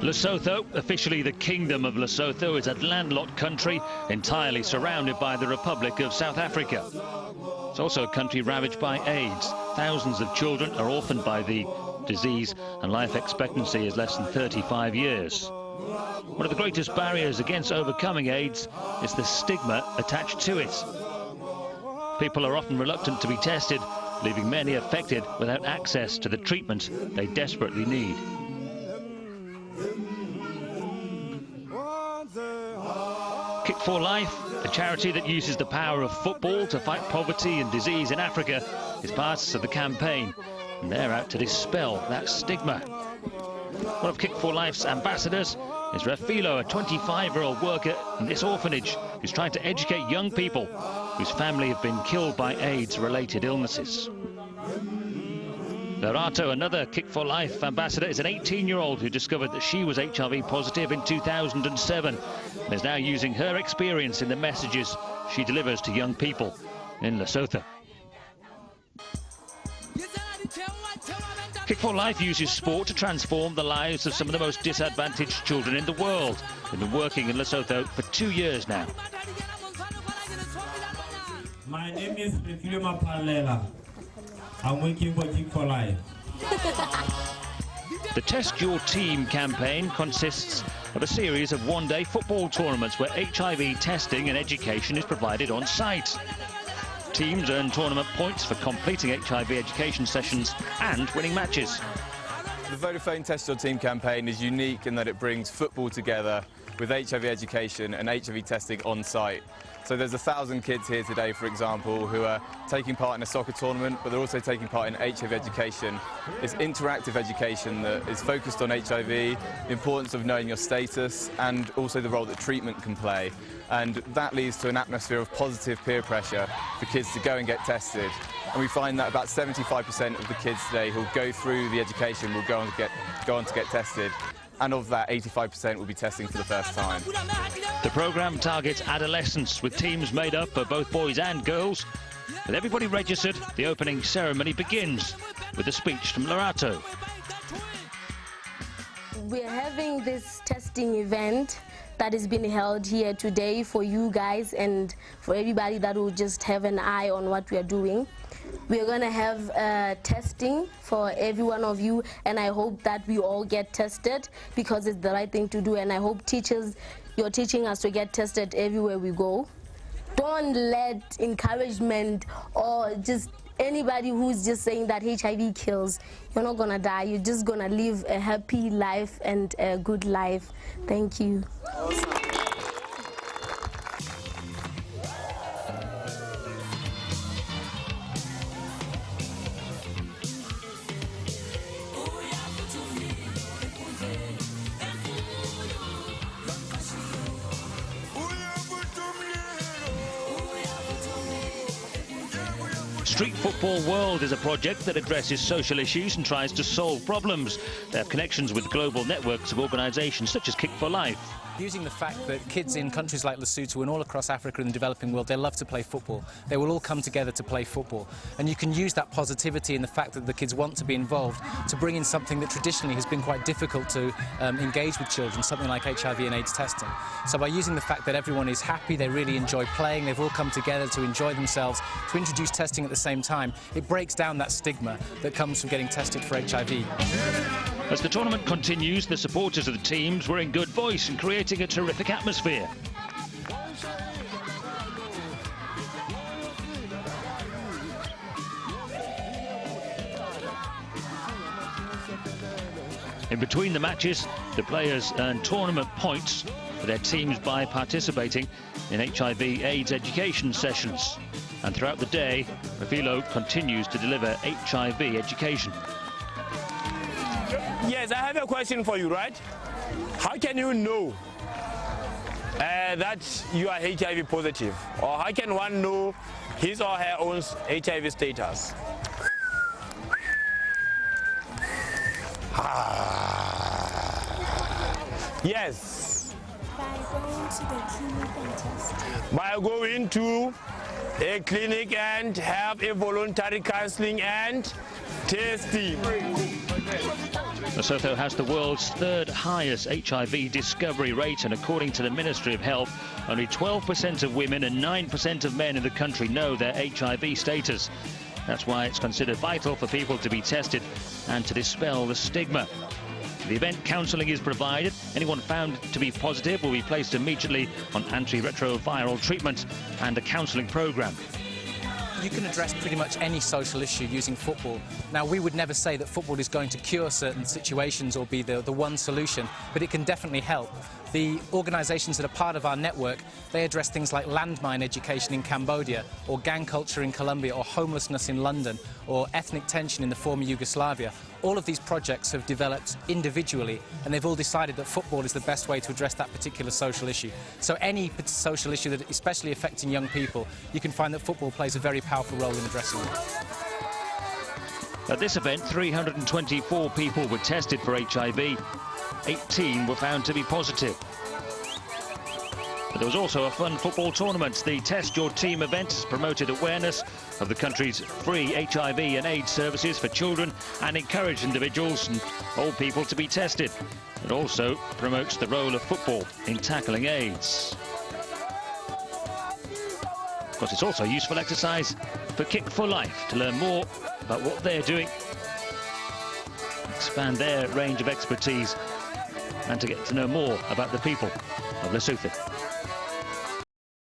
Lesotho, officially the Kingdom of Lesotho, is a landlocked country entirely surrounded by the Republic of South Africa. It's also a country ravaged by AIDS. Thousands of children are orphaned by the disease, and life expectancy is less than 35 years. One of the greatest barriers against overcoming AIDS is the stigma attached to it. People are often reluctant to be tested, leaving many affected without access to the treatment they desperately need. Kick4Life, a charity that uses the power of football to fight poverty and disease in Africa, is part of the campaign, and they're out to dispel that stigma. One of Kick4Life's ambassadors is Refilo, a 25-year-old worker in this orphanage who's trying to educate young people whose family have been killed by AIDS-related illnesses. Lerato, another Kick4Life ambassador, is an 18-year-old who discovered that she was HIV positive in 2007 and is now using her experience in the messages she delivers to young people in Lesotho. Kick4Life uses sport to transform the lives of some of the most disadvantaged children in the world. They've been working in Lesotho for 2 years now. My name is Refilo. I'm working for Kick4Life. The Test Your Team campaign consists of a series of one-day football tournaments where HIV testing and education is provided on site. Teams earn tournament points for completing HIV education sessions and winning matches. The Vodafone Test Your Team campaign is unique in that it brings football together with HIV education and HIV testing on site. So there's 1,000 kids here today, for example, who are taking part in a soccer tournament, but they're also taking part in HIV education. It's interactive education that is focused on HIV, the importance of knowing your status, and also the role that treatment can play. And that leads to an atmosphere of positive peer pressure for kids to go and get tested. And we find that about 75% of the kids today who go through the education will go on to get tested. And of that, 85% will be testing for the first time. The programme targets adolescents with teams made up of both boys and girls. With everybody registered, the opening ceremony begins with a speech from Lerato. We're having this testing event that is being held here today for you guys and for everybody that will just have an eye on what we are doing. We're going to have testing for every one of you, and I hope that we all get tested because it's the right thing to do, and I hope teachers, you're teaching us to get tested everywhere we go. Don't let encouragement or just anybody who's just saying that HIV kills, you're not going to die. You're just going to live a happy life and a good life. Thank you. Street Football World is a project that addresses social issues and tries to solve problems. They have connections with global networks of organisations such as Kick4Life. Using the fact that kids in countries like Lesotho and all across Africa and the developing world, they love to play football. They will all come together to play football. And you can use that positivity and the fact that the kids want to be involved to bring in something that traditionally has been quite difficult to engage with children, something like HIV and AIDS testing. So by using the fact that everyone is happy, they really enjoy playing, they've all come together to enjoy themselves, to introduce testing at the same time, it breaks down that stigma that comes from getting tested for HIV. As the tournament continues, the supporters of the teams were in good voice and creating a terrific atmosphere. In between the matches, the players earn tournament points for their teams by participating in HIV/AIDS education sessions. And throughout the day, Refilo continues to deliver HIV education. Yes, I have a question for you, right? How can you know that you are HIV positive? Or how can one know his or her own HIV status? Yes. By going to a clinic and have a voluntary counseling and testing. The Lesotho has the world's third highest HIV discovery rate, and according to the Ministry of Health, only 12% of women and 9% of men in the country know their HIV status. That's why it's considered vital for people to be tested and to dispel the stigma. The event counselling is provided. Anyone found to be positive will be placed immediately on antiretroviral treatment and a counselling programme. You can address pretty much any social issue using football. Now, we would never say that football is going to cure certain situations or be the one solution, but it can definitely help. The organisations that are part of our network, they address things like landmine education in Cambodia, or gang culture in Colombia, or homelessness in London, or ethnic tension in the former Yugoslavia. All of these projects have developed individually, and they've all decided that football is the best way to address that particular social issue. So any social issue that, especially affecting young people, you can find that football plays a very powerful role in addressing it. At this event, 324 people were tested for HIV. 18 were found to be positive. But there was also a fun football tournament. The Test Your Team event has promoted awareness of the country's free HIV and AIDS services for children and encouraged individuals and old people to be tested. It also promotes the role of football in tackling AIDS. Of course, it's also useful exercise for Kick4Life to learn more about what they're doing, expand their range of expertise, and to get to know more about the people of Lesotho.